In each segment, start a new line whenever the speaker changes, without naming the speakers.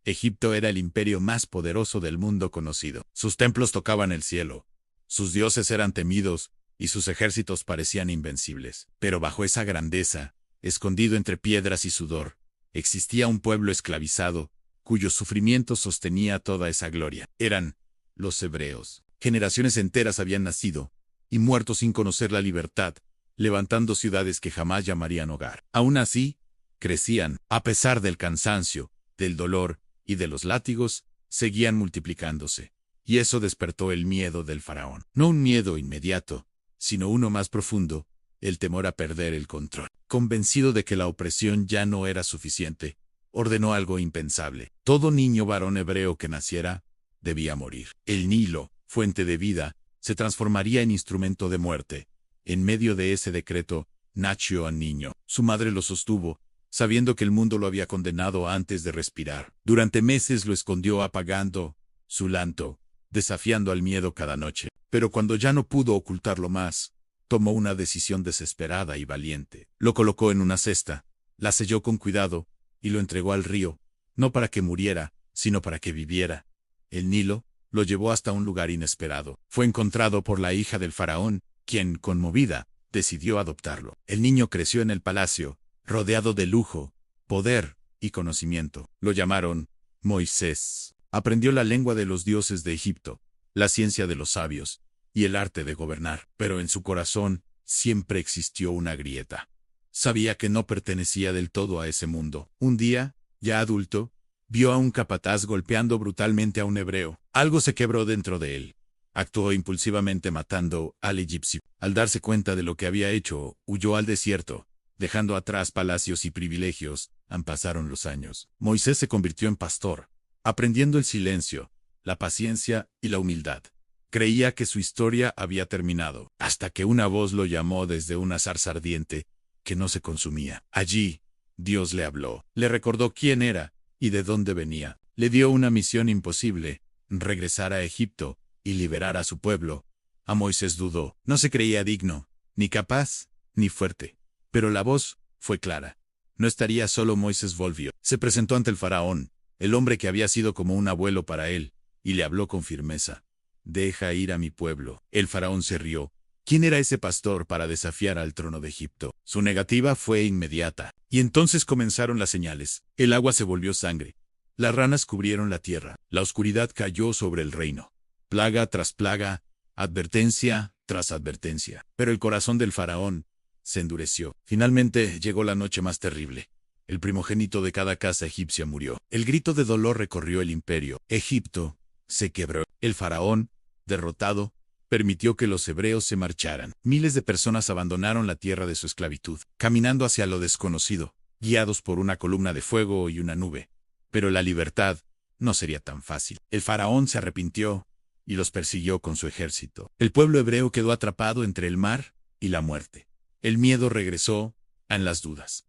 Egipto era el imperio más poderoso del mundo conocido. Sus templos tocaban el cielo, sus dioses eran temidos y sus ejércitos parecían invencibles. Pero bajo esa grandeza, escondido entre piedras y sudor, existía un pueblo esclavizado, cuyo sufrimiento sostenía toda esa gloria. Eran los hebreos. Generaciones enteras habían nacido y muerto sin conocer la libertad, levantando ciudades que jamás llamarían hogar. Aún así, crecían, a pesar del cansancio, del dolor y de los látigos, seguían multiplicándose. Y eso despertó el miedo del faraón. No un miedo inmediato, sino uno más profundo, el temor a perder el control. Convencido de que la opresión ya no era suficiente, ordenó algo impensable. Todo niño varón hebreo que naciera debía morir. El Nilo, fuente de vida, se transformaría en instrumento de muerte. En medio de ese decreto, nació un niño. Su madre lo sostuvo, sabiendo que el mundo lo había condenado antes de respirar. Durante meses lo escondió apagando su llanto, desafiando al miedo cada noche. Pero cuando ya no pudo ocultarlo más, tomó una decisión desesperada y valiente. Lo colocó en una cesta, la selló con cuidado y lo entregó al río, no para que muriera, sino para que viviera. El Nilo lo llevó hasta un lugar inesperado. Fue encontrado por la hija del faraón, quien, conmovida, decidió adoptarlo. El niño creció en el palacio, rodeado de lujo, poder y conocimiento. Lo llamaron Moisés. Aprendió la lengua de los dioses de Egipto, la ciencia de los sabios y el arte de gobernar. Pero en su corazón siempre existió una grieta. Sabía que no pertenecía del todo a ese mundo. Un día, ya adulto, vio a un capataz golpeando brutalmente a un hebreo. Algo se quebró dentro de él. Actuó impulsivamente matando al egipcio. Al darse cuenta de lo que había hecho, huyó al desierto, dejando atrás palacios y privilegios. Pasaron los años. Moisés se convirtió en pastor, aprendiendo el silencio, la paciencia y la humildad. Creía que su historia había terminado, hasta que una voz lo llamó desde una zarza ardiente que no se consumía. Allí, Dios le habló, le recordó quién era y de dónde venía. Le dio una misión imposible: regresar a Egipto y liberar a su pueblo. A Moisés dudó. No se creía digno, ni capaz, ni fuerte. Pero la voz fue clara. No estaría solo. Moisés volvió. Se presentó ante el faraón, el hombre que había sido como un abuelo para él, y le habló con firmeza. Deja ir a mi pueblo. El faraón se rió. ¿Quién era ese pastor para desafiar al trono de Egipto? Su negativa fue inmediata. Y entonces comenzaron las señales. El agua se volvió sangre. Las ranas cubrieron la tierra. La oscuridad cayó sobre el reino. Plaga tras plaga, advertencia tras advertencia. Pero el corazón del faraón se endureció. Finalmente llegó la noche más terrible. El primogénito de cada casa egipcia murió. El grito de dolor recorrió el imperio. Egipto se quebró. El faraón, derrotado, permitió que los hebreos se marcharan. Miles de personas abandonaron la tierra de su esclavitud, caminando hacia lo desconocido, guiados por una columna de fuego y una nube. Pero la libertad no sería tan fácil. El faraón se arrepintió y los persiguió con su ejército. El pueblo hebreo quedó atrapado entre el mar y la muerte. El miedo regresó en las dudas.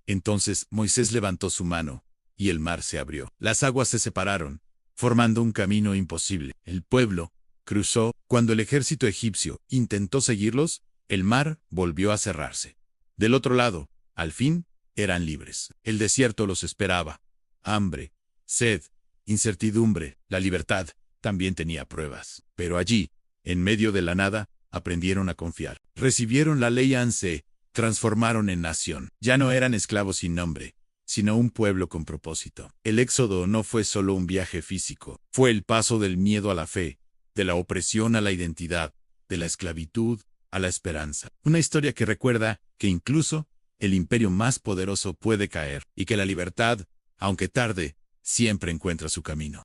Entonces Moisés levantó su mano y el mar se abrió. Las aguas se separaron, formando un camino imposible. El pueblo cruzó. Cuando el ejército egipcio intentó seguirlos, el mar volvió a cerrarse. Del otro lado, al fin, eran libres. El desierto los esperaba. Hambre, sed, incertidumbre. La libertad también tenía pruebas. Pero allí, en medio de la nada, aprendieron a confiar. Recibieron la ley. Se transformaron en nación. Ya no eran esclavos sin nombre, sino un pueblo con propósito. El éxodo no fue solo un viaje físico. Fue el paso del miedo a la fe, de la opresión a la identidad, de la esclavitud a la esperanza. Una historia que recuerda que incluso el imperio más poderoso puede caer y que la libertad, aunque tarde, siempre encuentra su camino.